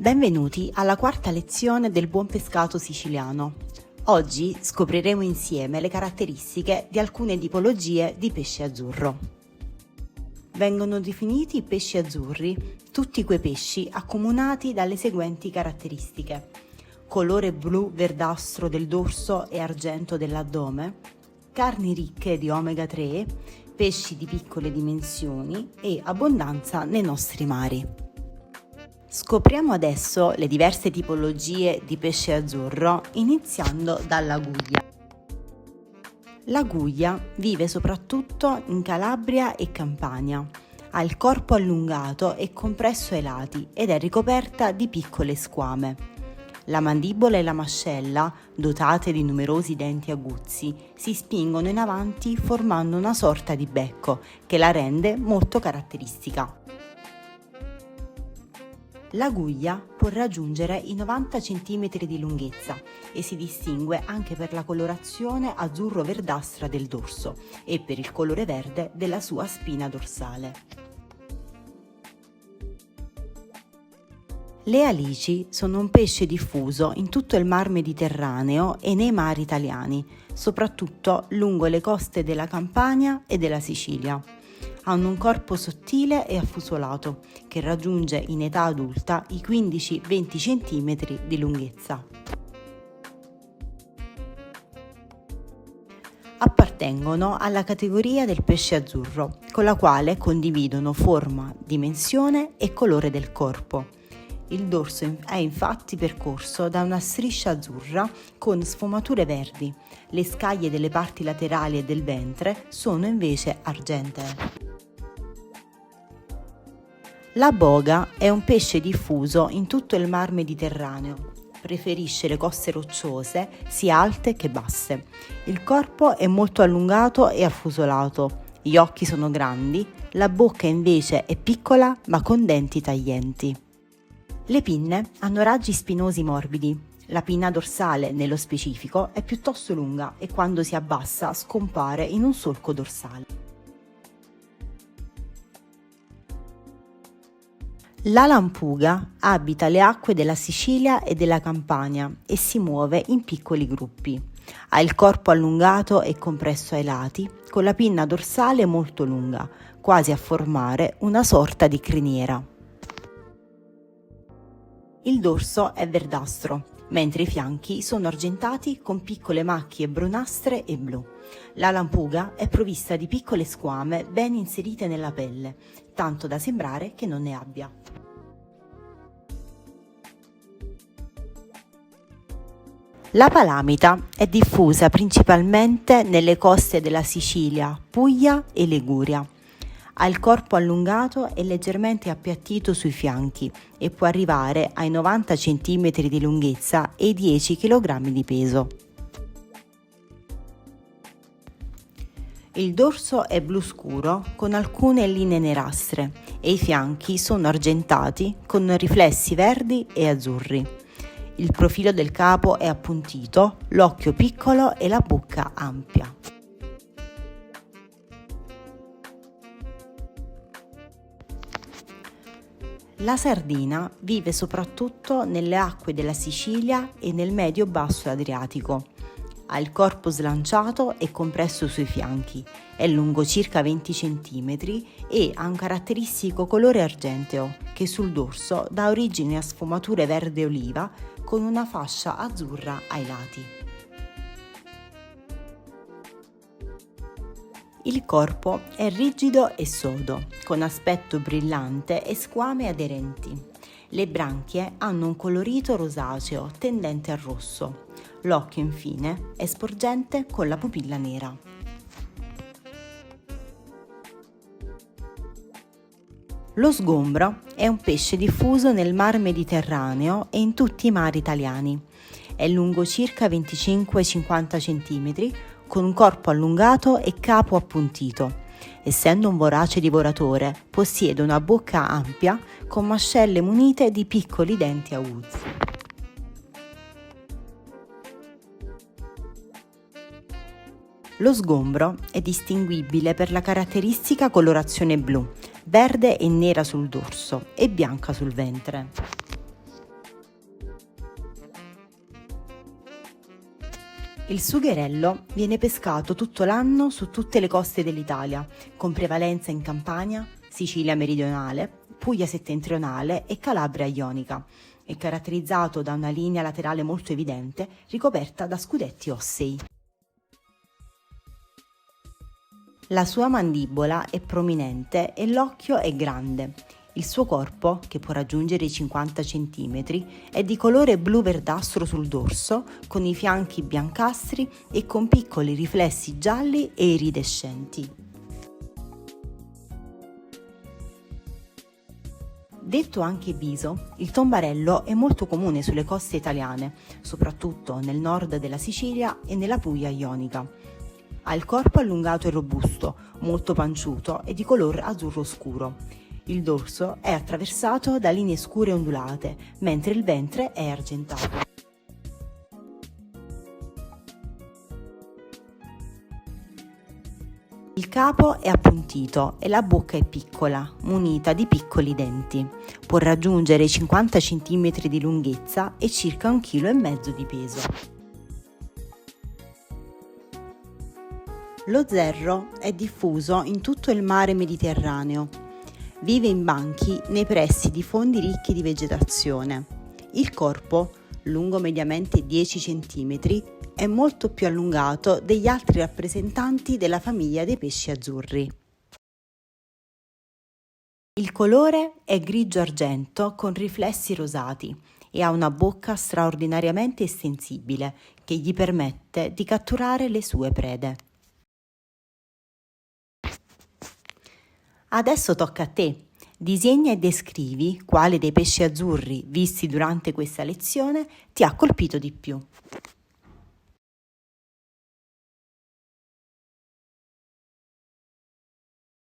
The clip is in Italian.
Benvenuti alla quarta lezione del buon pescato siciliano. Oggi scopriremo insieme le caratteristiche di alcune tipologie di pesce azzurro. Vengono definiti i pesci azzurri tutti quei pesci accomunati dalle seguenti caratteristiche: colore blu-verdastro del dorso e argento dell'addome, carni ricche di omega 3, pesci di piccole dimensioni e abbondanza nei nostri mari. Scopriamo adesso le diverse tipologie di pesce azzurro, iniziando dalla guglia. La guglia vive soprattutto in Calabria e Campania. Ha il corpo allungato e compresso ai lati ed è ricoperta di piccole squame. La mandibola e la mascella, dotate di numerosi denti aguzzi, si spingono in avanti formando una sorta di becco che la rende molto caratteristica. La guglia può raggiungere i 90 cm di lunghezza e si distingue anche per la colorazione azzurro-verdastra del dorso e per il colore verde della sua spina dorsale. Le alici sono un pesce diffuso in tutto il mar Mediterraneo e nei mari italiani, soprattutto lungo le coste della Campania e della Sicilia. Hanno un corpo sottile e affusolato che raggiunge in età adulta i 15-20 cm di lunghezza. Appartengono alla categoria del pesce azzurro, con la quale condividono forma, dimensione e colore del corpo. Il dorso è infatti percorso da una striscia azzurra con sfumature verdi. Le scaglie delle parti laterali e del ventre sono invece argentee. La boga è un pesce diffuso in tutto il mar Mediterraneo. Preferisce le coste rocciose, sia alte che basse. Il corpo è molto allungato e affusolato. Gli occhi sono grandi, la bocca invece è piccola ma con denti taglienti. Le pinne hanno raggi spinosi morbidi. La pinna dorsale, nello specifico, è piuttosto lunga e quando si abbassa scompare in un solco dorsale. La lampuga abita le acque della Sicilia e della Campania e si muove in piccoli gruppi. Ha il corpo allungato e compresso ai lati, con la pinna dorsale molto lunga, quasi a formare una sorta di criniera. Il dorso è verdastro, mentre i fianchi sono argentati con piccole macchie brunastre e blu. La lampuga è provvista di piccole squame ben inserite nella pelle, tanto da sembrare che non ne abbia. La palamita è diffusa principalmente nelle coste della Sicilia, Puglia e Liguria. Ha il corpo allungato e leggermente appiattito sui fianchi e può arrivare ai 90 cm di lunghezza e 10 kg di peso. Il dorso è blu scuro con alcune linee nerastre e i fianchi sono argentati con riflessi verdi e azzurri. Il profilo del capo è appuntito, l'occhio piccolo e la bocca ampia. La sardina vive soprattutto nelle acque della Sicilia e nel medio-basso Adriatico. Ha il corpo slanciato e compresso sui fianchi, è lungo circa 20 cm e ha un caratteristico colore argenteo che sul dorso dà origine a sfumature verde oliva con una fascia azzurra ai lati. Il corpo è rigido e sodo, con aspetto brillante e squame aderenti. Le branchie hanno un colorito rosaceo tendente al rosso. L'occhio, infine, è sporgente con la pupilla nera. Lo sgombro è un pesce diffuso nel mar Mediterraneo e in tutti i mari italiani. È lungo circa 25-50 cm, con un corpo allungato e capo appuntito. Essendo un vorace divoratore, possiede una bocca ampia con mascelle munite di piccoli denti aguzzi. Lo sgombro è distinguibile per la caratteristica colorazione blu, verde e nera sul dorso e bianca sul ventre. Il sugherello viene pescato tutto l'anno su tutte le coste dell'Italia, con prevalenza in Campania, Sicilia meridionale, Puglia settentrionale e Calabria ionica. È caratterizzato da una linea laterale molto evidente, ricoperta da scudetti ossei. La sua mandibola è prominente e l'occhio è grande. Il suo corpo, che può raggiungere i 50 cm, è di colore blu-verdastro sul dorso, con i fianchi biancastri e con piccoli riflessi gialli e iridescenti. Detto anche biso, il tombarello è molto comune sulle coste italiane, soprattutto nel nord della Sicilia e nella Puglia ionica. Ha il corpo allungato e robusto, molto panciuto e di color azzurro scuro. Il dorso è attraversato da linee scure ondulate, mentre il ventre è argentato. Il capo è appuntito e la bocca è piccola, munita di piccoli denti. Può raggiungere i 50 cm di lunghezza e circa 1,5 kg di peso. Lo zerro è diffuso in tutto il mare Mediterraneo. Vive in banchi nei pressi di fondi ricchi di vegetazione. Il corpo, lungo mediamente 10 cm, è molto più allungato degli altri rappresentanti della famiglia dei pesci azzurri. Il colore è grigio-argento con riflessi rosati e ha una bocca straordinariamente estensibile che gli permette di catturare le sue prede. Adesso tocca a te. Disegna e descrivi quale dei pesci azzurri visti durante questa lezione ti ha colpito di più.